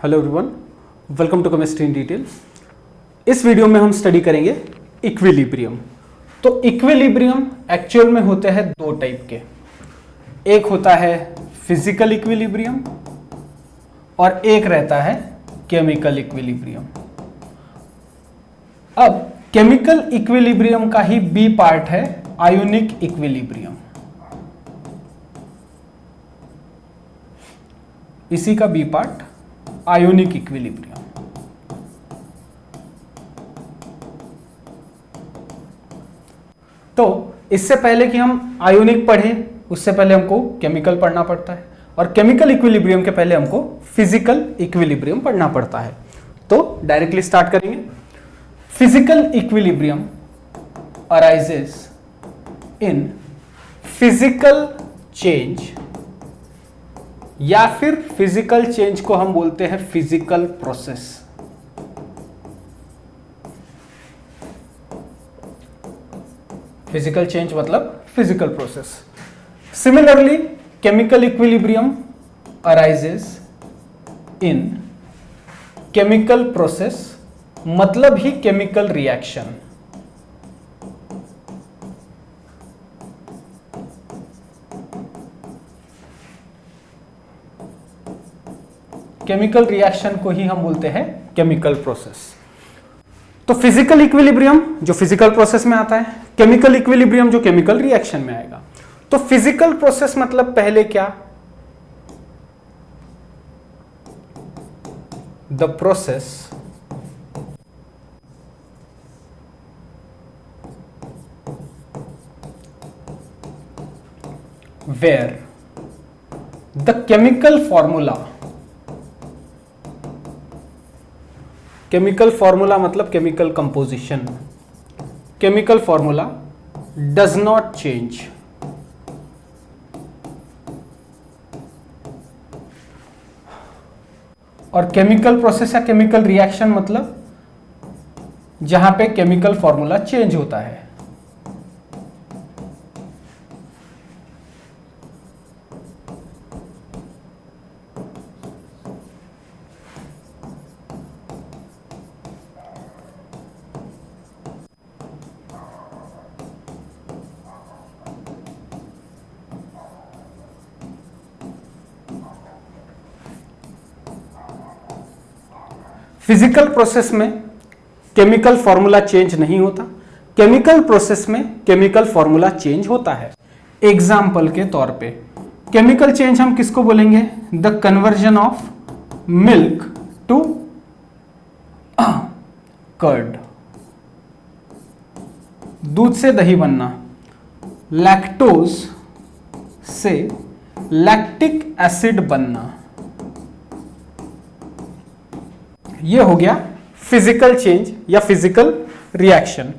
Hello everyone, welcome to chemistry in detail. इस video में हम स्टडी करेंगे इक्विलिब्रियम। तो इक्विलिब्रियम एक्चुअल में होते हैं दो टाइप के, एक होता है फिजिकल इक्विलिब्रियम और एक रहता है केमिकल इक्विलिब्रियम। अब केमिकल इक्विलिब्रियम का ही बी पार्ट है आयोनिक इक्विलिब्रियम। इसी का बी पार्ट आयोनिक इक्विलिब्रियम। तो इससे पहले कि हम आयोनिक पढ़ें उससे पहले हमको केमिकल पढ़ना पड़ता है, और केमिकल इक्विलिब्रियम के पहले हमको फिजिकल इक्विलिब्रियम पढ़ना पड़ता है। तो डायरेक्टली स्टार्ट करेंगे। Physical equilibrium arises in physical change, या फिर फिजिकल चेंज को हम बोलते हैं फिजिकल प्रोसेस। फिजिकल चेंज मतलब physical process. Similarly chemical equilibrium arises इन केमिकल प्रोसेस, मतलब ही केमिकल रिएक्शन। केमिकल रिएक्शन को ही हम बोलते हैं केमिकल प्रोसेस। तो फिजिकल इक्विलिब्रियम जो फिजिकल प्रोसेस में आता है, केमिकल इक्विलिब्रियम जो केमिकल रिएक्शन में आएगा। तो फिजिकल प्रोसेस मतलब पहले क्या, the process where the chemical formula, chemical formula मतलब chemical composition, chemical formula does not change. और केमिकल प्रोसेस या केमिकल रिएक्शन मतलब जहां पे केमिकल फॉर्मूला चेंज होता है। फिजिकल प्रोसेस में केमिकल फॉर्मूला चेंज नहीं होता, केमिकल प्रोसेस में केमिकल फॉर्मूला चेंज होता है। एग्जाम्पल के तौर पे केमिकल चेंज हम किसको बोलेंगे, the conversion of milk to curd, दूध से दही बनना, लैक्टोज से लैक्टिक एसिड बनना, ये हो गया फिजिकल चेंज या फिजिकल रिएक्शन।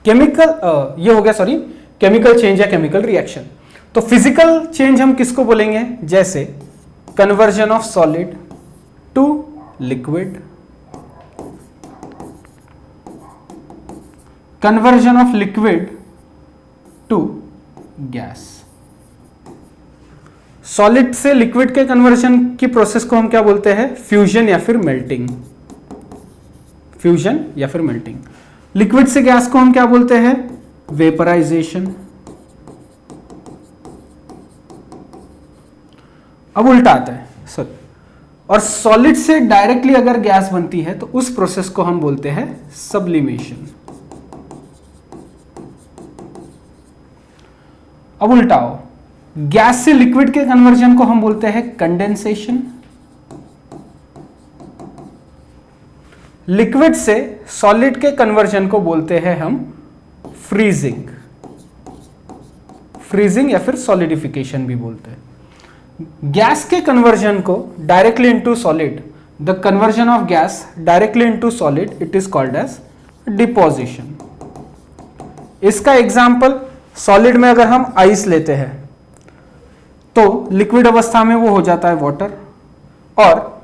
ये हो गया केमिकल चेंज या केमिकल रिएक्शन। तो फिजिकल चेंज हम किसको बोलेंगे, जैसे conversion of solid to liquid, conversion of liquid to gas. Solid से लिक्विड के कन्वर्जन की प्रोसेस को हम क्या बोलते हैं, फ्यूजन या फिर मेल्टिंग। फ्यूजन या फिर मेल्टिंग। लिक्विड से गैस को हम क्या बोलते हैं, वेपराइजेशन। अब उल्टा आता है सर, और सॉलिड से डायरेक्टली अगर गैस बनती है तो उस प्रोसेस को हम बोलते हैं सब्लिमेशन। अब उल्टाओ, गैस से लिक्विड के कन्वर्जन को हम बोलते हैं कंडेंसेशन। लिक्विड से सॉलिड के कन्वर्जन को बोलते हैं हम फ्रीजिंग। फ्रीजिंग या फिर सॉलिडिफिकेशन भी बोलते हैं। गैस के कन्वर्जन को directly into solid, the conversion of gas directly into solid, it is called as deposition. इसका एग्जांपल, सॉलिड में अगर हम आइस लेते हैं तो लिक्विड अवस्था में वो हो जाता है वाटर, और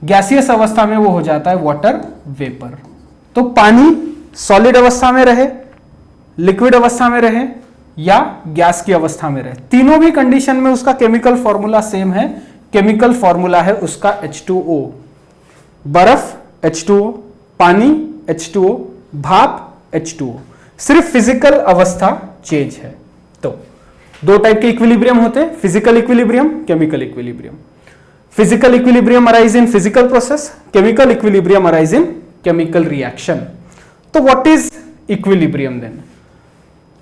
गैसियस अवस्था में वो हो जाता है वाटर वेपर। तो पानी सॉलिड अवस्था में रहे, लिक्विड अवस्था में रहे, या गैस की अवस्था में रहे, तीनों भी कंडीशन में उसका केमिकल फॉर्मूला सेम है। केमिकल फॉर्मूला है उसका H2O, बर्फ H2O, पानी H2O, भाप H2O, सिर्फ फिजिकल अवस्था चेंज है। तो दो टाइप के इक्विलिब्रियम होते हैं, physical equilibrium, chemical equilibrium. Physical equilibrium arise in physical process, chemical equilibrium arise in chemical reaction. तो व्हाट इज इक्विलिब्रियम देन?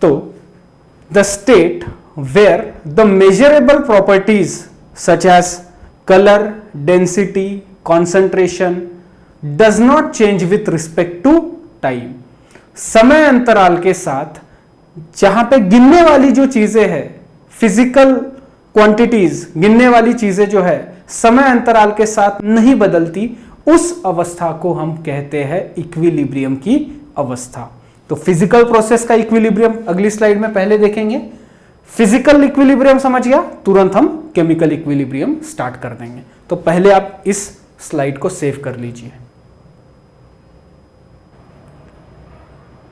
तो the state where the measurable properties such as colour, density, concentration does not change with respect to time. समय अंतराल के साथ जहां पे गिनने वाली जो चीजें हैं, फिजिकल क्वांटिटीज, गिनने वाली चीजें जो है समय अंतराल के साथ नहीं बदलती, उस अवस्था को हम कहते हैं इक्विलिब्रियम की अवस्था। तो फिजिकल प्रोसेस का इक्विलिब्रियम अगली स्लाइड में पहले देखेंगे। फिजिकल इक्विलिब्रियम समझ गया, तुरंत हम केमिकल इक्विलिब्रियम स्टार्ट कर देंगे। तो पहले आप इस स्लाइड को सेव कर लीजिए।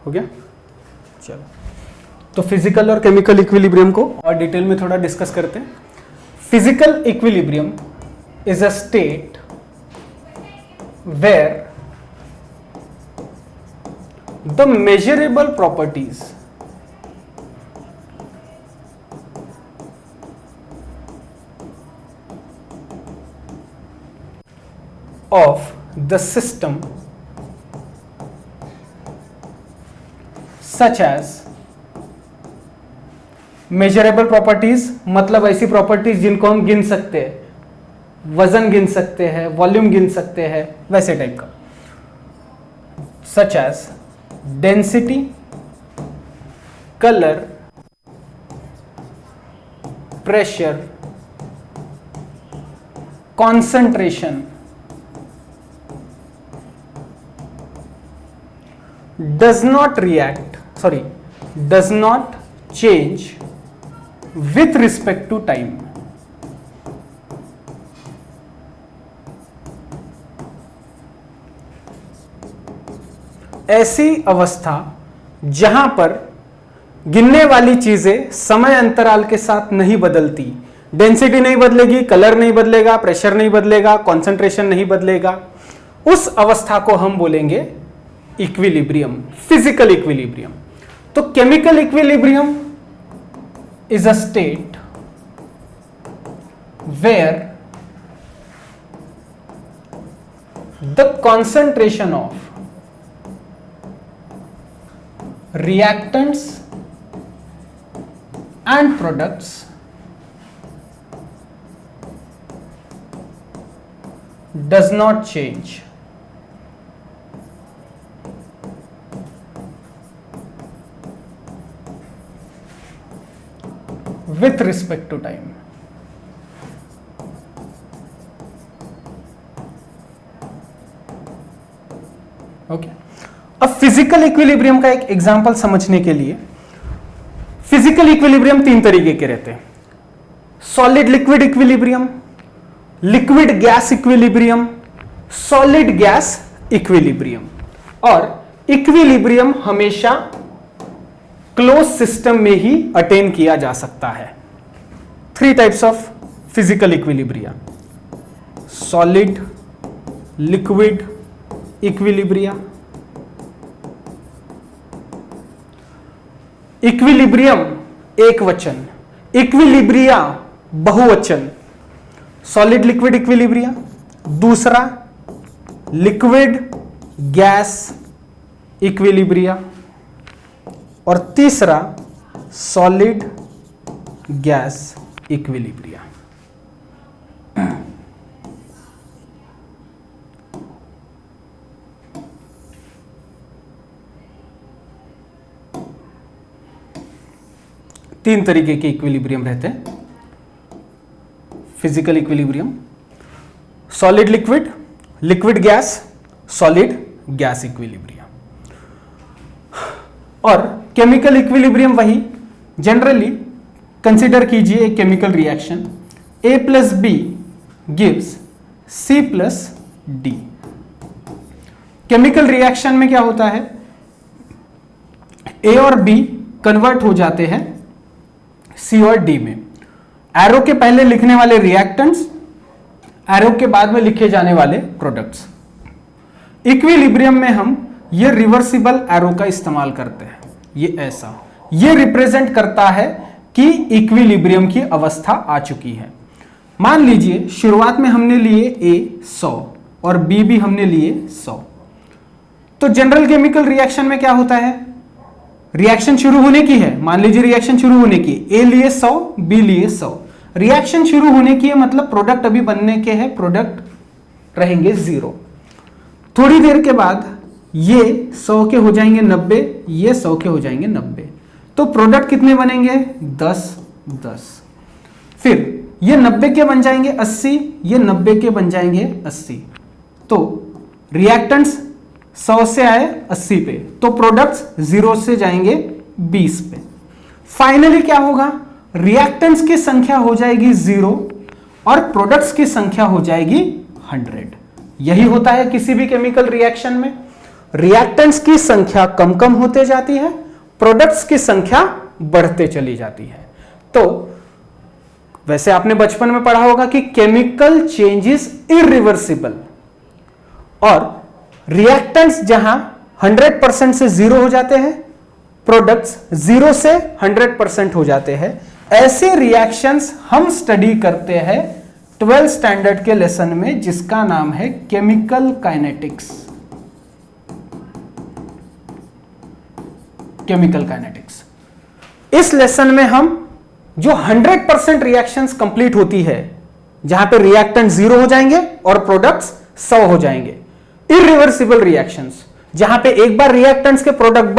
हो गया? चलो, तो फिजिकल और केमिकल इक्विलिब्रियम को और डिटेल में थोड़ा डिस्कस करते हैं। Physical equilibrium is a state where the measurable properties of the system such as measurable properties मतलब ऐसी प्रॉपर्टीज जिनको हम गिन सकते हैं, वजन गिन सकते हैं, वॉल्यूम गिन सकते हैं, वैसे टाइप का। such as density, colour, pressure, concentration does not change with respect to time। ऐसी अवस्था जहां पर गिनने वाली चीजें समय अंतराल के साथ नहीं बदलती, डेंसिटी नहीं बदलेगी, कलर नहीं बदलेगा, प्रेशर नहीं बदलेगा, कॉन्सेंट्रेशन नहीं बदलेगा, उस अवस्था को हम बोलेंगे इक्विलिब्रियम, फिजिकल इक्विलिब्रियम। तो chemical equilibrium is a state where the concentration of reactants and products does not change with respect to time। Okay, अब फिजिकल इक्विलिब्रियम का एक एग्जांपल समझने के लिए, फिजिकल इक्विलिब्रियम तीन तरीके के रहते हैं, solid liquid equilibrium, liquid gas equilibrium, solid gas equilibrium. और इक्विलिब्रियम हमेशा क्लोज सिस्टम में ही अटेन किया जा सकता है। Three types of physical equilibria, solid, liquid equilibria. Equilibrium एक वचन, इक्विलिब्रिया बहुवचन। सॉलिड लिक्विड इक्विलिब्रिया, दूसरा लिक्विड गैस इक्विलिब्रिया, और तीसरा सॉलिड गैस इक्विलिब्रिया। तीन तरीके के इक्विलिब्रियम रहते हैं physical equilibrium, solid liquid, liquid gas, solid gas equilibrium. और केमिकल इक्विलिब्रियम वही, जनरली कंसिडर कीजिए एक chemical reaction, A plus B gives C plus D. Chemical reaction में क्या होता है, A और B कन्वर्ट हो जाते हैं सी और डी में। एरो के पहले लिखने वाले रिएक्टेंट्स, एरो के बाद में लिखे जाने वाले प्रोडक्ट्स। इक्विलिब्रियम में हम ये रिवर्सिबल एरो का इस्तेमाल करते हैं, ये ऐसा, ये रिप्रेजेंट करता है कि इक्विलिब्रियम की अवस्था आ चुकी है। मान लीजिए शुरुआत में हमने लिए A 100 और B भी हमने लिए 100, तो जनरल केमिकल रिएक्शन में क्या होता है, रिएक्शन शुरू होने की है, मान लीजिए रिएक्शन शुरू होने की, A लिए 100 B लिए 100, रिएक्शन शुरू होने की है मतलब प्रोडक्ट अभी बनने के हैं, प्रोडक्ट रहेंगे 0। थोड़ी देर के बाद ये 100 के हो जाएंगे 90, ये 100 के हो जाएंगे 90, तो प्रोडक्ट कितने बनेंगे 10 10। फिर ये 90 के बन जाएंगे 80, ये 90 के बन जाएंगे 80, तो रिएक्टेंट्स 100 से आए 80 पे, तो प्रोडक्ट्स 0 से जाएंगे 20 पे। फाइनली क्या होगा, रिएक्टेंट्स की संख्या हो जाएगी 0 और प्रोडक्ट्स की संख्या हो जाएगी 100। यही होता है किसी भी केमिकल रिएक्शन में, रिएक्टेंट्स की संख्या कम कम होते जाती है, प्रोडक्ट्स की संख्या बढ़ते चली जाती है। तो वैसे आपने बचपन में पढ़ा होगा कि केमिकल चेंज इज इरिवर्सिबल, और रिएक्टेंट्स जहां 100% से 0 हो जाते हैं, प्रोडक्ट्स 0 से 100% हो जाते हैं, ऐसे रिएक्शंस हम स्टडी करते हैं 12th स्टैंडर्ड के लेसन में, जिसका नाम है केमिकल काइनेटिक्स। केमिकल काइनेटिक्स, इस लेसन में हम जो 100% रिएक्शंस कंप्लीट होती है, जहां पे रिएक्टेंट 0 हो जाएंगे और प्रोडक्ट्स 100 हो जाएंगे, इरिवर्सिबल रिएक्शंस, जहां पे एक बार रिएक्टेंट्स के प्रोडक्ट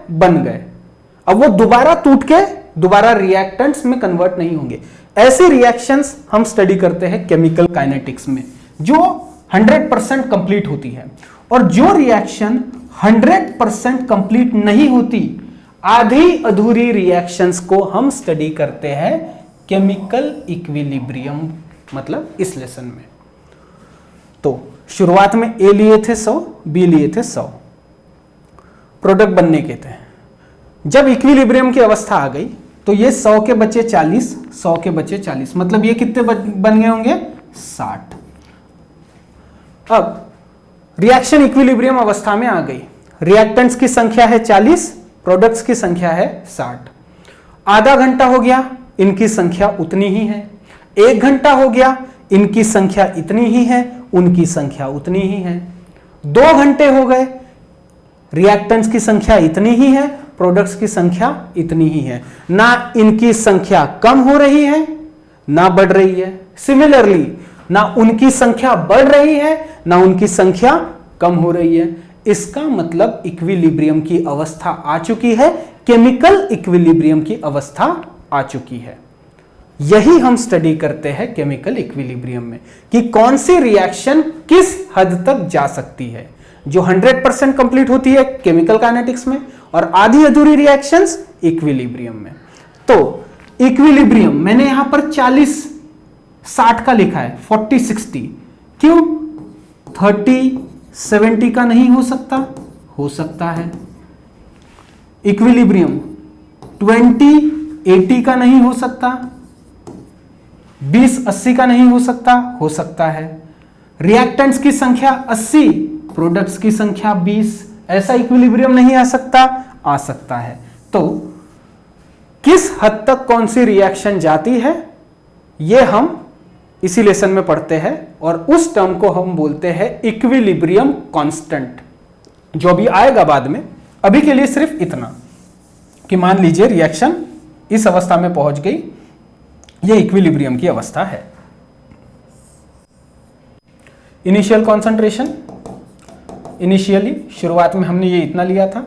बन गए, अब वो दोबारा टूट के दोबारा रिएक्टेंट्स में कन्वर्ट नहीं होंगे, ऐसी रिएक्शंस हम स्टडी करते हैं केमिकल काइनेटिक्स में, जो 100% कंप्लीट होती है। और जो रिएक्शन 100% कंप्लीट नहीं होती, आधी अधूरी रिएक्शंस को हम स्टडी करते हैं केमिकल इक्विलिब्रियम, मतलब इस लेसन में। तो शुरुआत में A लिए थे 100, B लिए थे 100, प्रोडक्ट बनने के थे। जब इक्विलिब्रियम की अवस्था आ गई तो ये 100 के बचे 40, 100 के बचे 40, मतलब ये कितने बन गए होंगे 60। अब रिएक्शन इक्विलिब्रियम अवस्था में आ गई, रिएक्टेंट्स की संख्या है 40, प्रोडक्ट्स की संख्या है 60। आधा घंटा हो गया, इनकी संख्या उतनी ही है। 1 घंटा हो गया, इनकी संख्या इतनी ही है, उनकी संख्या उतनी ही है। 2 घंटे हो गए, रिएक्टेंट्स की संख्या इतनी ही है, प्रोडक्ट्स की संख्या इतनी ही है। ना इनकी संख्या कम हो रही है ना बढ़ रही है। सिमिलरली ना उनकी संख्या बढ़ रही है ना उनकी संख्या कम हो रही है। इसका मतलब इक्विलिब्रियम की अवस्था आ चुकी है, केमिकल इक्विलिब्रियम की अवस्था आ चुकी है। यही हम स्टडी करते हैं केमिकल इक्विलिब्रियम में, कि कौन सी रिएक्शन किस हद तक जा सकती है, जो 100% कंप्लीट होती है केमिकल काइनेटिक्स में, और आधी अधूरी रिएक्शंस इक्विलिब्रियम में। तो इक्विलिब्रियम मैंने यहां पर 40-60 का लिखा है, 40-60 क्यों? 30-70 का नहीं हो सकता? हो सकता है। इक्विलिब्रियम 20-80 का नहीं हो सकता? 20-80 का नहीं हो सकता? हो सकता है। रिएक्टेंट्स की संख्या 80, प्रोडक्ट्स की संख्या 20, ऐसा इक्विलिब्रियम नहीं आ सकता? आ सकता है। तो किस हद तक कौन सी रिएक्शन जाती है, यह हम इसी लेसन में पढ़ते हैं, और उस टर्म को हम बोलते हैं इक्विलिब्रियम कांस्टेंट, जो भी आएगा बाद में। अभी के लिए सिर्फ इतना कि मान लीजिए रिएक्शन इस अवस्था में पहुंच गई, यह इक्विलिब्रियम की अवस्था है। इनिशियल कॉन्सेंट्रेशन, इनिशियली शुरुआत में हमने ये इतना लिया था।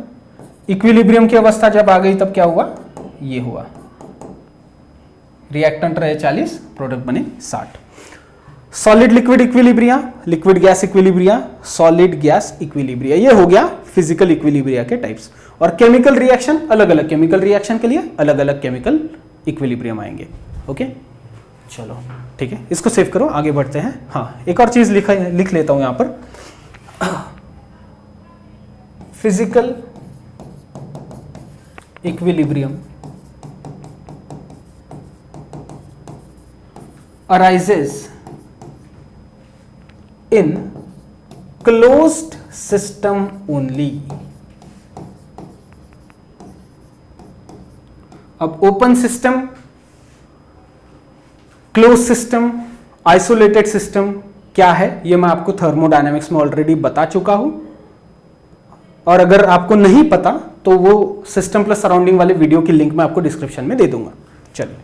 इक्विलिब्रियम की अवस्था जब आ गई तब क्या हुआ? ये हुआ, रिएक्टेंट रहे 40, प्रोडक्ट बने 60। Solid liquid equilibria, liquid gas equilibria, solid gas equilibria, ये हो गया फिजिकल इक्विलिब्रिया के टाइप्स। और केमिकल रिएक्शन, अलग अलग केमिकल रिएक्शन के लिए अलग अलग केमिकल इक्विलिब्रियम आएंगे। ओके, चलो ठीक है, इसको सेव करो, आगे बढ़ते हैं। हाँ, एक और चीज लिख लेता हूं यहां पर, physical equilibrium arises in closed system only। अब open system, close system, isolated system क्या है ये मैं आपको थर्मोडायनेमिक्स में ऑलरेडी बता चुका हूं, और अगर आपको नहीं पता तो वो सिस्टम प्लस सराउंडिंग वाले वीडियो की लिंक मैं आपको डिस्क्रिप्शन में दे दूंगा। चलिए,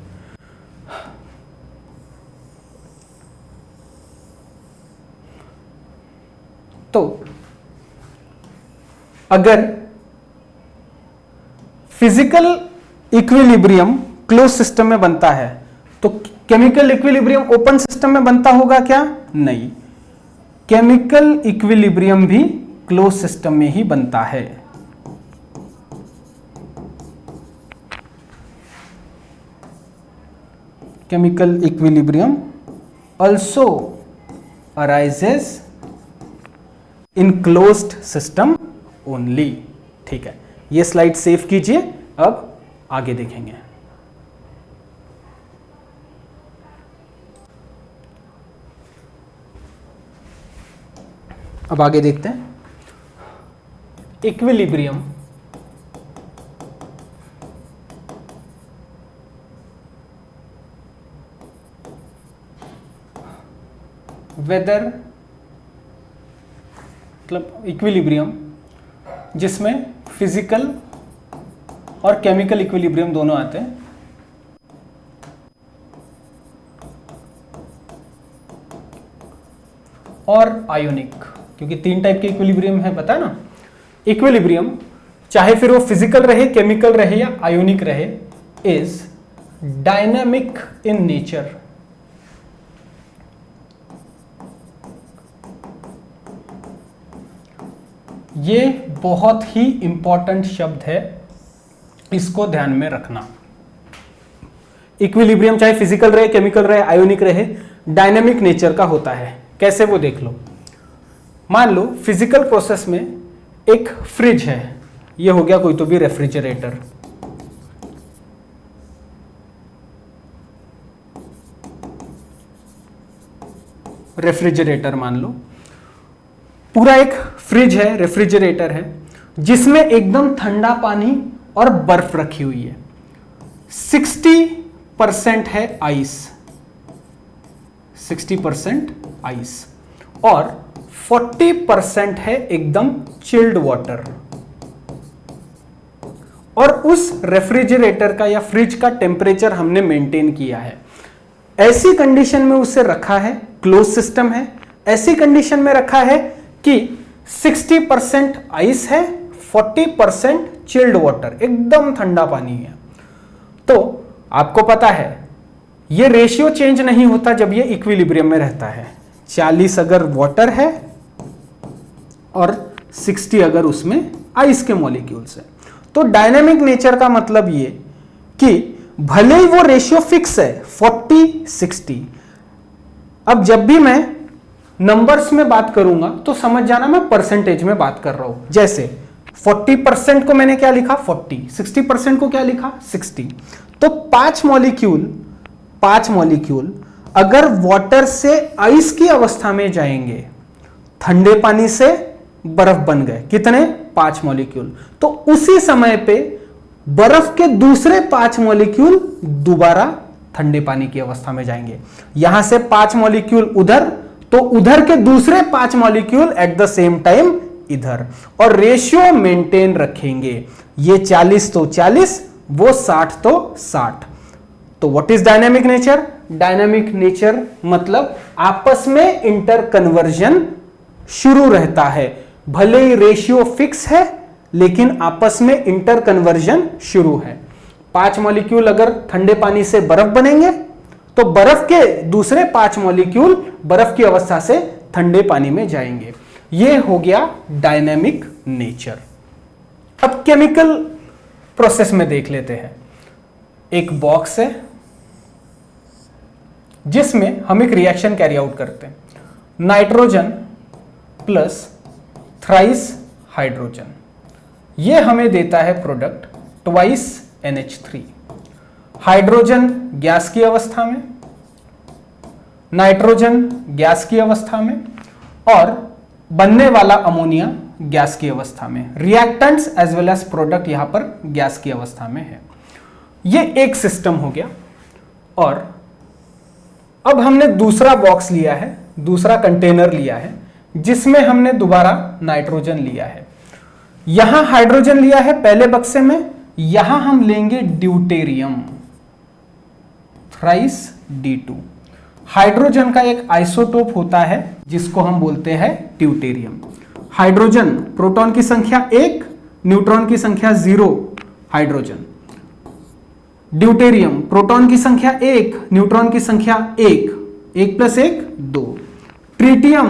तो अगर फिजिकल इक्विलिब्रियम क्लोज सिस्टम में बनता है तो केमिकल इक्विलिब्रियम ओपन सिस्टम में बनता होगा क्या? नहीं, केमिकल इक्विलिब्रियम भी क्लोज सिस्टम में ही बनता है। Chemical equilibrium also arises in closed system only। ठीक है, ये स्लाइड सेव कीजिए, अब आगे देखेंगे। अब आगे देखते हैं इक्विलिब्रियम वेदर, मतलब इक्विलिब्रियम जिसमें फिजिकल और केमिकल इक्विलिब्रियम दोनों आते हैं, और आयोनिक, क्योंकि तीन टाइप के इक्विलिब्रियम है, पता है ना। इक्विलिब्रियम चाहे फिर वो फिजिकल रहे, केमिकल रहे या आयोनिक रहे, इज डायनामिक इन नेचर। ये बहुत ही इंपॉर्टेंट शब्द है, इसको ध्यान में रखना। इक्विलिब्रियम चाहे फिजिकल रहे, केमिकल रहे, आयोनिक रहे, डायनामिक नेचर का होता है। कैसे वो देख लो। मान लो फिजिकल प्रोसेस में एक फ्रिज है, ये हो गया कोई तो भी रेफ्रिजरेटर, रेफ्रिजरेटर मान लो, पूरा एक फ्रिज है, रेफ्रिजरेटर है, जिसमें एकदम ठंडा पानी और बर्फ रखी हुई है। 60% है आइस, 60% आइस, और 40% है एकदम चिल्ड वाटर। और उस रेफ्रिजरेटर का या फ्रिज का टेम्परेचर हमने मेंटेन किया है। ऐसी कंडीशन में उसे रखा है, क्लोज सिस्टम है, ऐसी कंडीशन में रखा है कि 60% आइस है, 40% चिल्ड वाटर, एकदम ठंडा पानी है। तो आपको पता है ये रेशियो चेंज नहीं होता जब ये इक्विलिब्रियम में रहता है। 40 अगर वाटर है और 60 अगर उसमें आइस के मॉलिक्यूल्स है। तो डायनामिक नेचर का मतलब ये कि भले ही वो रेशियो फिक्स है 40-60, अब जब भी मैं नंबर्स में बात करूंगा तो समझ जाना मैं परसेंटेज में बात कर रहा हूं। जैसे 40% को मैंने क्या लिखा 40, 60% को क्या लिखा 60। तो 5 मॉलिक्यूल अगर वाटर से आइस की अवस्था में जाएंगे, ठंडे पानी से बर्फ बन गए, कितने 5 मॉलिक्यूल, तो उसी समय पे बर्फ के दूसरे 5 मॉलिक्यूल दोबारा ठंडे पानी की अवस्था में जाएंगे। यहां से 5 मॉलिक्यूल उधर, तो उधर के दूसरे 5 molecule at the same time इधर, और रेशियो मेंटेन रखेंगे। ये 40 तो 40, वो 60 तो 60। तो what is dynamic nature? Dynamic nature मतलब आपस में इंटर कन्वर्जन शुरू रहता है। भले ही रेशियो फिक्स है लेकिन आपस में इंटर कन्वर्जन शुरू है। 5 मॉलिक्यूल अगर ठंडे पानी से बर्फ बनेंगे तो बर्फ के दूसरे 5 मॉलिक्यूल बर्फ की अवस्था से ठंडे पानी में जाएंगे। यह हो गया डायनामिक नेचर। अब केमिकल प्रोसेस में देख लेते हैं। एक बॉक्स है जिसमें हम एक रिएक्शन कैरी आउट करते हैं। नाइट्रोजन प्लस थ्राइस हाइड्रोजन, यह हमें देता है product twice NH3। Hydrogen gas की अवस्था में, नाइट्रोजन गैस की अवस्था में और बनने वाला अमोनिया गैस की अवस्था में, reactants as well as product यहां पर गैस की अवस्था में है। ये एक सिस्टम हो गया। और अब हमने दूसरा बॉक्स लिया है, दूसरा कंटेनर लिया है, जिसमें हमने दोबारा नाइट्रोजन लिया है। यहां हाइड्रोजन लिया है पहले बक्से में, यहां हम लेंगे ड्यूटेरियम थ्राइस D2। हाइड्रोजन का एक आइसोटोप होता है जिसको हम बोलते हैं ड्यूटेरियम। हाइड्रोजन प्रोटॉन की संख्या 1, न्यूट्रॉन की संख्या 0। हाइड्रोजन। ड्यूटेरियम प्रोटॉन की संख्या 1, न्यूट्रॉन की संख्या 1, 1 + 1 2। ट्रिटियम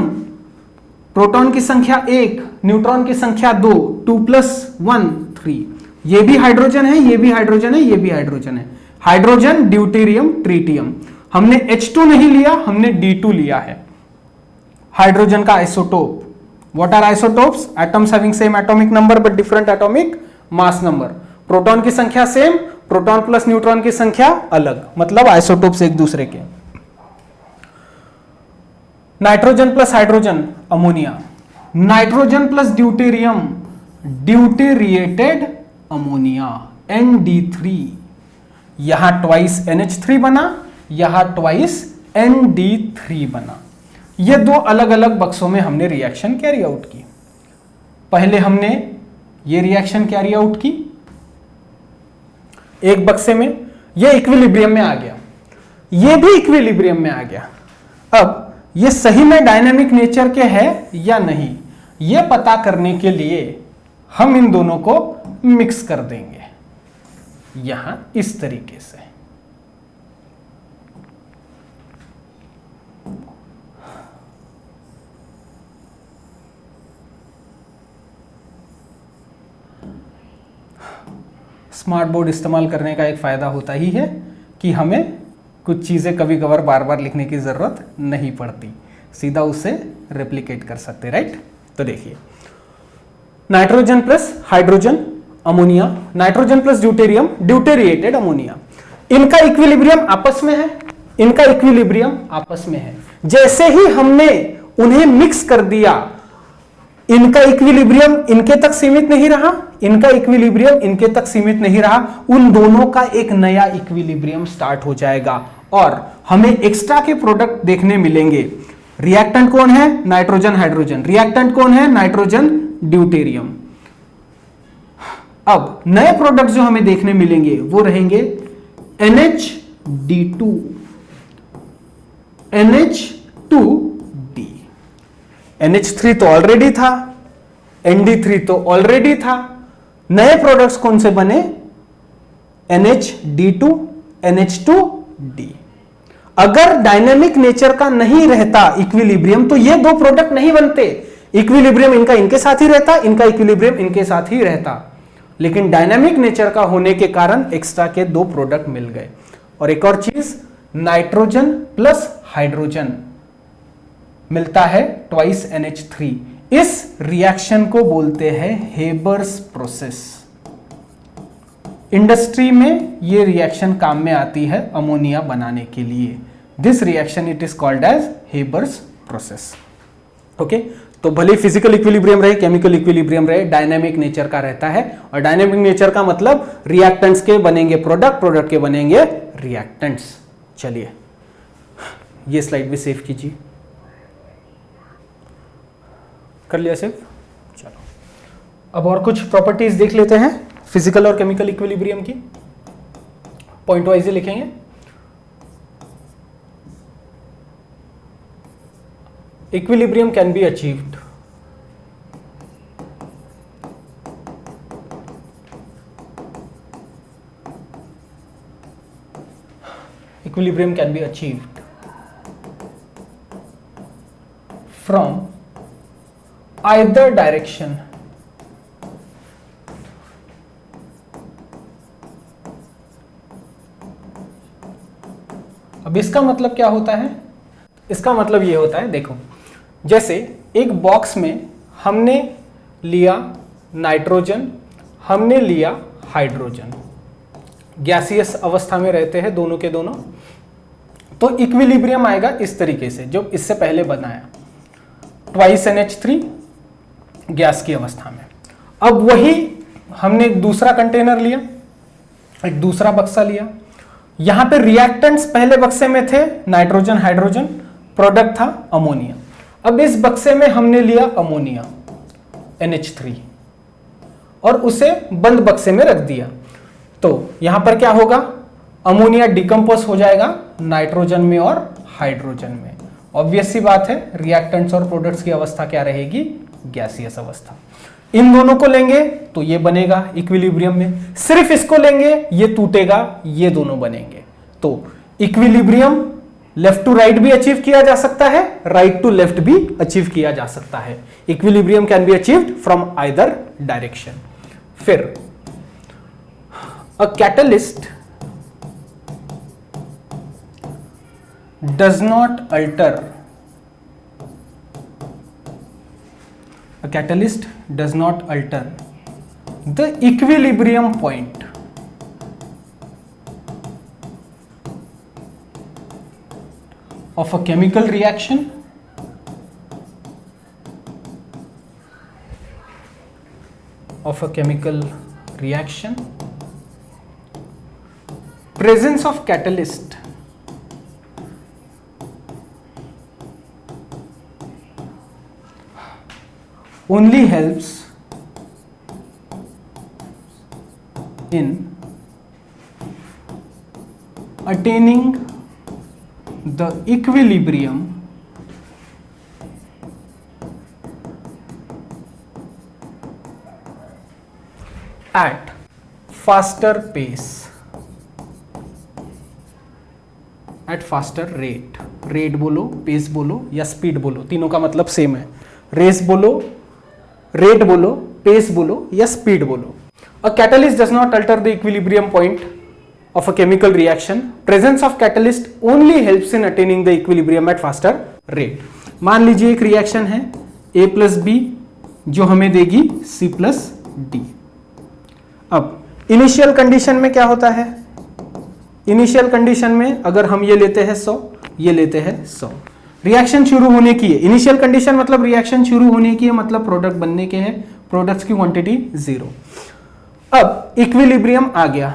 प्रोटॉन की संख्या 1, न्यूट्रॉन की संख्या 2, 2 + 1 3। ये भी हाइड्रोजन है, ये भी हाइड्रोजन है, ये भी हाइड्रोजन है। Hydrogen, deuterium, tritium. हमने H2 नहीं लिया, हमने D2 लिया है। हाइड्रोजन का isotope. What are isotopes? Atoms having same atomic number but different atomic mass number. Proton की संख्या सेम, प्रोटॉन प्लस न्यूट्रॉन की संख्या अलग, मतलब आइसोटोप्स एक दूसरे के। Nitrogen plus hydrogen ammonia, nitrogen plus deuterium deuterated ammonia ND3। यहां ट्वाइस NH3 बना, यहां ट्वाइस ND3 बना। ये दो अलग अलग बक्सों में हमने रिएक्शन कैरी आउट की। पहले हमने ये रिएक्शन कैरी आउट की एक बक्से में, ये इक्विलिब्रियम में आ गया, ये भी इक्विलिब्रियम में आ गया। अब ये सही में डायनामिक नेचर के है या नहीं, ये पता करने के लिए हम इन दोनों को मिक्स कर देंगे यहां इस तरीके से। स्मार्ट बोर्ड इस्तेमाल करने का एक फायदा होता ही है कि हमें कुछ चीजें कभी कभार बार बार लिखने की जरूरत नहीं पड़ती, सीधा उसे रेप्लिकेट कर सकते, राइट। तो देखिए, nitrogen plus hydrogen ammonia, nitrogen plus deuterium deuterated ammonia. इनका इक्विलिब्रियम आपस में है, इनका इक्विलिब्रियम आपस में है। जैसे ही हमने उन्हें मिक्स कर दिया, इनका इक्विलिब्रियम इनके तक सीमित नहीं रहा, इनका इक्विलिब्रियम इनके तक सीमित नहीं रहा, उन दोनों का एक नया इक्विलिब्रियम स्टार्ट हो जाएगा और हमें एक्स्ट्रा के प्रोडक्ट देखने मिलेंगे। रिएक्टेंट कौन है? Nitrogen hydrogen. रिएक्टेंट कौन है? Nitrogen deuterium. अब नए प्रोडक्ट जो हमें देखने मिलेंगे वो रहेंगे NH2D, NH2D। NH3 तो ऑलरेडी था, ND3 तो ऑलरेडी था। नए प्रोडक्ट्स कौन से बने? NH2D, NH2D। अगर डायनेमिक नेचर का नहीं रहता इक्विलिब्रियम तो ये दो प्रोडक्ट नहीं बनते। इक्विलिब्रियम इनका इनके साथ ही रहता, इनका इक्विलिब्रियम इनके साथ ही रहता, लेकिन डायनेमिक नेचर का होने के कारण एक्स्ट्रा के दो प्रोडक्ट मिल गए। और एक और चीज, नाइट्रोजन प्लस हाइड्रोजन मिलता है ट्वाइस NH3। इस रिएक्शन को बोलते हैं हेबर्स प्रोसेस। इंडस्ट्री में ये रिएक्शन काम में आती है अमोनिया बनाने के लिए। This reaction it is called as Haber's process. Okay, तो भले फिजिकल इक्विलिब्रियम रहे, केमिकल इक्विलिब्रियम रहे, डायनामिक नेचर का रहता है। और डायनामिक नेचर का मतलब रिएक्टेंट्स के बनेंगे प्रोडक्ट, प्रोडक्ट के बनेंगे रिएक्टेंट्स। चलिए ये स्लाइड भी सेव कीजिए। कर लिया सेव? चलो अब और कुछ प्रॉपर्टीज देख लेते हैं फिजिकल और केमिकल इक्विलिब्रियम की। पॉइंट वाइज ही लिखेंगे। Equilibrium can be achieved from either direction अब इसका मतलब क्या होता है? इसका मतलब ये होता है, देखो, जैसे एक बॉक्स में हमने लिया नाइट्रोजन, हमने लिया हाइड्रोजन, गैसियस अवस्था में रहते हैं दोनों के दोनों। तो इक्विलिब्रियम आएगा इस तरीके से जो इससे पहले बनाया, 2NH3 गैस की अवस्था में। अब वही हमने एक दूसरा कंटेनर लिया, एक दूसरा बक्सा लिया, यहां पे रिएक्टेंट्स पहले बक्से में थे नाइट्रोजन हाइड्रोजन, प्रोडक्ट था अमोनिया। अब इस बक्से में हमने लिया अमोनिया NH3 और उसे बंद बक्से में रख दिया। तो यहां पर क्या होगा, अमोनिया डिकम्पोज हो जाएगा नाइट्रोजन में और हाइड्रोजन में। ऑब्वियस सी बात है, रिएक्टेंट्स और प्रोडक्ट्स की अवस्था क्या रहेगी, गैसियस अवस्था। इन दोनों को लेंगे तो ये बनेगा इक्विलिब्रियम में, सिर्फ इसको लेंगे ये टूटेगा, ये दोनों बनेंगे। तो इक्विलिब्रियम लेफ्ट टू राइट भी अचीव किया जा सकता है, राइट टू लेफ्ट भी अचीव किया जा सकता है। Equilibrium can be achieved from either direction. फिर a catalyst does not alter, a catalyst does not alter the equilibrium point of a chemical reaction presence of catalyst only helps in attaining the equilibrium at faster pace, at faster rate। Rate बोलो, pace बोलो या speed बोलो, तीनों का मतलब same है। Race बोलो, rate बोलो, पेस बोलो या स्पीड बोलो। A catalyst does not alter the equilibrium point of a chemical reaction. Presence of catalyst only helps in attaining the equilibrium at faster rate. मान लीजिए एक रिएक्शन है A+B जो हमें देगी C+D। अब इनिशियल कंडीशन में क्या होता है, इनिशियल कंडीशन में अगर हम ये लेते हैं 100, ये लेते हैं 100, रिएक्शन शुरू होने की है। इनिशियल कंडीशन मतलब रिएक्शन शुरू होने की है, मतलब प्रोडक्ट बनने के हैं, प्रोडक्ट्स की क्वांटिटी 0। अब इक्विलिब्रियम आ गया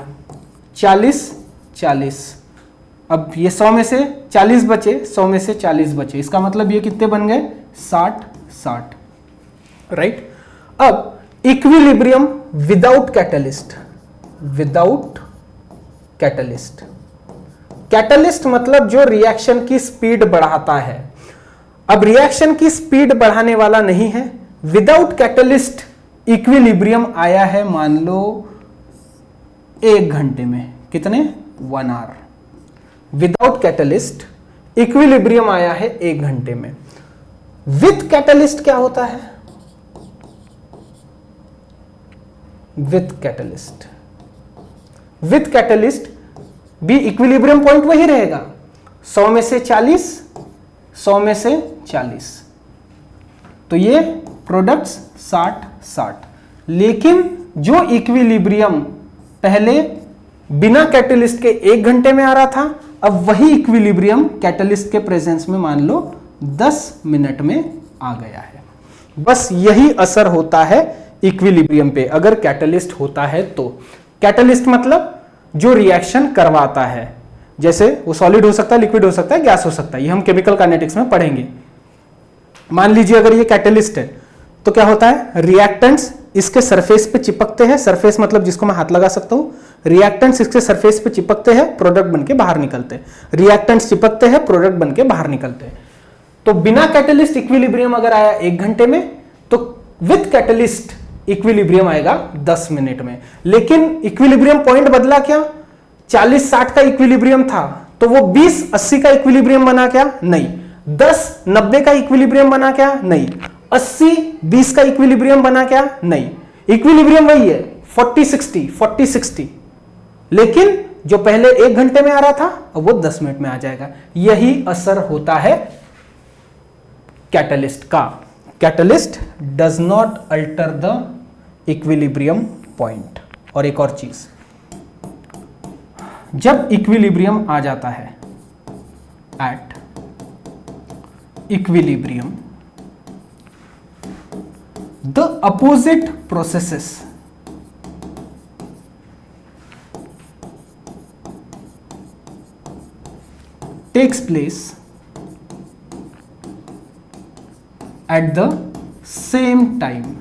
40-40। अब ये 100 में से 40 बचे, 100 में से 40 बचे, इसका मतलब ये कितने बन गए, 60-60, राइट। अब equilibrium without catalyst, without catalyst. Catalyst मतलब जो रिएक्शन की स्पीड बढ़ाता है। अब रिएक्शन की स्पीड बढ़ाने वाला नहीं है। विदाउट कैटलिस्ट इक्विलिब्रियम आया है मान लो 1 घंटे में, कितने, 1 आवर। विदाउट कैटलिस्ट इक्विलिब्रियम आया है 1 घंटे में। विथ कैटलिस्ट क्या होता है, विथ कैटलिस्ट, विथ कैटलिस्ट भी इक्विलिब्रियम पॉइंट वही रहेगा, 100 में से 40, 100 में से 40, तो ये प्रोडक्ट्स 60-60। लेकिन जो इक्विलिब्रियम पहले बिना कैटलिस्ट के 1 घंटे में आ रहा था, अब वही इक्विलिब्रियम कैटलिस्ट के प्रेजेंस में मान लो 10 मिनट में आ गया है। बस यही असर होता है इक्विलिब्रियम पे अगर कैटलिस्ट होता है तो। कैटलिस्ट मतलब जो रिएक्शन करवाता है, जैसे वो सॉलिड हो सकता है, लिक्विड हो सकता है, गैस हो सकता है, ये हम केमिकल काइनेटिक्स में पढ़ेंगे। मान लीजिए अगर ये कैटलिस्ट है तो क्या होता है, रिएक्टेंट्स इसके सरफेस पे चिपकते हैं, सरफेस मतलब जिसको मैं हाथ लगा सकता हूं, रिएक्टेंट्स इसके सरफेस पे चिपकते हैं, प्रोडक्ट बनके बाहर निकलते हैं, रिएक्टेंट्स चिपकते हैं, प्रोडक्ट बनके बाहर निकलते हैं। तो बिना कैटलिस्ट इक्विलिब्रियम अगर आया 1 घंटे में, तो विथ कैटलिस्ट इक्विलिब्रियम आएगा 10 मिनट में। लेकिन इक्विलिब्रियम पॉइंट बदला क्या, 40-60 का इक्विलिब्रियम था तो वो 20-80 का इक्विलिब्रियम बना क्या, नहीं। 10-90 का इक्विलिब्रियम बना क्या, नहीं। 80-20 का इक्विलिब्रियम बना क्या, नहीं। इक्विलिब्रियम वही है 40-60, लेकिन जो पहले 1 घंटे में आ रहा था अब वो 10 मिनट में आ जाएगा। यही असर होता है कैटलिस्ट का। Catalyst does not alter the equilibrium point. और एक और चीज, जब इक्विलिब्रियम आ जाता है at equilibrium, the opposite processes takes place at the same time.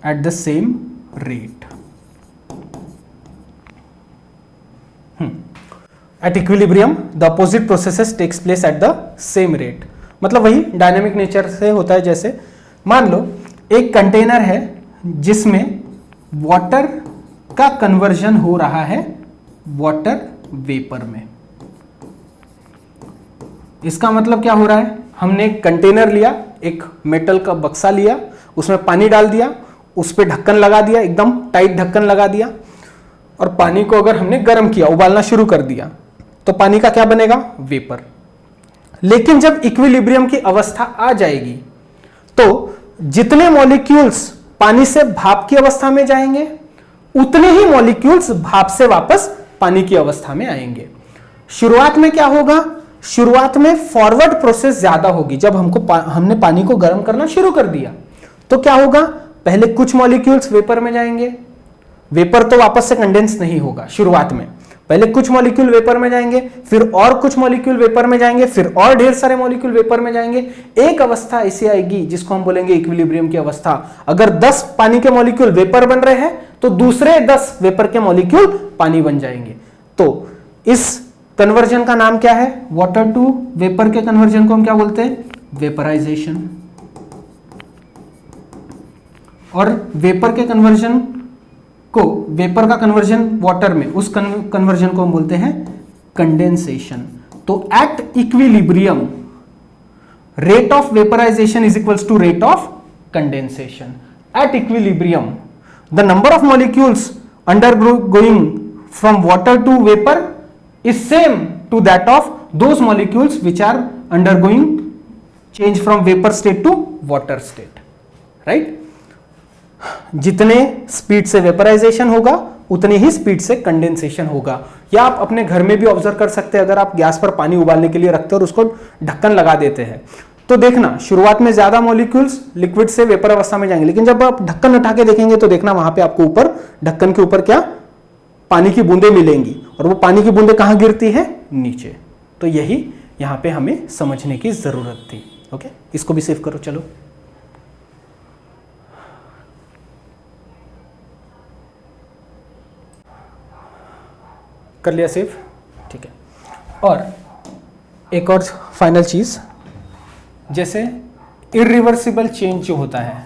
At the same rate. At equilibrium, the opposite processes takes place at the same rate. मतलब वही dynamic nature से होता है। जैसे मान लो एक कंटेनर है जिसमें वाटर का कन्वर्जन हो रहा है वाटर वेपर में। इसका मतलब क्या हो रहा है, हमने एक कंटेनर लिया, एक मेटल का बक्सा लिया, उसमें पानी डाल दिया, उस पर ढक्कन लगा दिया, एकदम टाइट ढक्कन लगा दिया, और पानी को अगर हमने गर्म किया, उबालना शुरू कर दिया, तो पानी का क्या बनेगा, वेपर। लेकिन जब इक्विलिब्रियम की अवस्था आ जाएगी तो जितने मॉलिक्यूल्स पानी से भाप की अवस्था में जाएंगे उतने ही मॉलिक्यूल्स भाप से वापस पानी की अवस्था में आएंगे। शुरुआत में क्या होगा, शुरुआत में फॉरवर्ड प्रोसेस ज्यादा होगी। जब हमने पानी को गर्म करना शुरू कर दिया तो क्या होगा, पहले कुछ मॉलिक्यूल्स वेपर में जाएंगे, वेपर तो वापस से कंडेंस नहीं होगा शुरुआत में, पहले कुछ मॉलिक्यूल वेपर में जाएंगे, फिर और कुछ मॉलिक्यूल वेपर में जाएंगे, फिर और ढेर सारे मॉलिक्यूल वेपर में जाएंगे। एक अवस्था ऐसी आएगी जिसको हम बोलेंगे इक्विलिब्रियम की अवस्था। अगर 10 पानी के मॉलिक्यूल वेपर बन रहे हैं तो दूसरे 10 वेपर के मॉलिक्यूल पानी बन जाएंगे। तो इस कन्वर्जन का नाम क्या है, वाटर टू वेपर के कन्वर्जन को हम क्या बोलते हैं, वेपराइजेशन। और वेपर के कन्वर्जन को, वेपर का कन्वर्जन वाटर में, उस कन्वर्जन को हम बोलते हैं कंडेंसेशन। तो at equilibrium rate of vaporisation is equals to rate of condensation. At equilibrium the number of molecules undergoing from water to vapour is same to that of those molecules which are undergoing change from vapour state to water state, right. जितने speed से vaporisation होगा उतनी ही speed से condensation होगा। या आप अपने घर में भी ऑब्जर्व कर सकते हैं, अगर आप गैस पर पानी उबालने के लिए रखते हैं और उसको ढक्कन लगा देते हैं तो देखना शुरुआत में ज्यादा मॉलिक्यूल्स लिक्विड से वेपर अवस्था में जाएंगे, लेकिन जब आप ढक्कन उठा के देखेंगे तो देखना वहां पे आपको ऊपर ढक्कन के ऊपर क्या, पानी की बूंदें मिलेंगी, और वो पानी की बूंदें कहां गिरती है, नीचे। तो यही यहां पे हमें समझने की जरूरत थी। ओके, इसको भी सेव करो। चलो, कर लिया सेव, ठीक है। और एक और फाइनल चीज, जैसे इरिवर्सिबल चेंज जो होता है,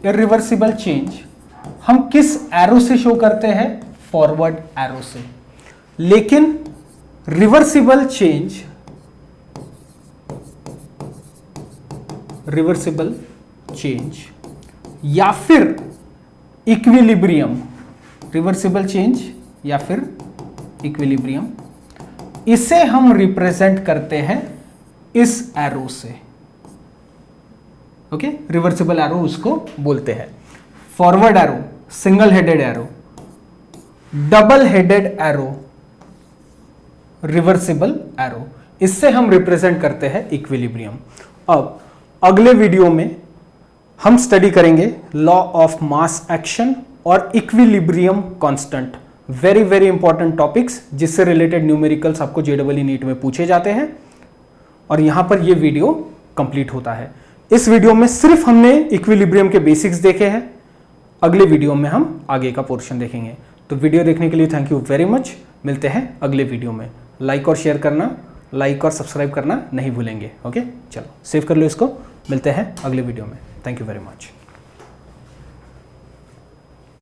इरिवर्सिबल चेंज हम किस एरो से शो करते हैं, फॉरवर्ड एरो से। लेकिन रिवर्सिबल चेंज, रिवर्सिबल चेंज या फिर इक्विलिब्रियम, रिवर्सिबल चेंज या फिर इक्विलिब्रियम, इसे हम रिप्रेजेंट करते हैं इस एरो से। ओके, रिवर्सिबल एरो उसको बोलते हैं। Forward arrow single headed arrow, double headed arrow reversible arrow, इससे हम रिप्रेजेंट करते हैं इक्विलिब्रियम। अब अगले वीडियो में हम स्टडी करेंगे लॉ ऑफ मास एक्शन और equilibrium constant. Very very important topics जिससे रिलेटेड न्यूमेरिकल्स आपको जेईई नीट में पूछे जाते हैं, और यहां पर यह वीडियो कंप्लीट होता है। इस वीडियो में सिर्फ हमने इक्विलिब्रियम के बेसिक्स देखे हैं, अगले वीडियो में हम आगे का पोर्शन देखेंगे। तो वीडियो देखने के लिए थैंक यू वेरी मच। मिलते हैं अगले वीडियो में। लाइक और शेयर करना, लाइक और सब्सक्राइब करना नहीं भूलेंगे। ओके, चलो सेव कर लो इसको। मिलते हैं अगले वीडियो में। Thank you very much.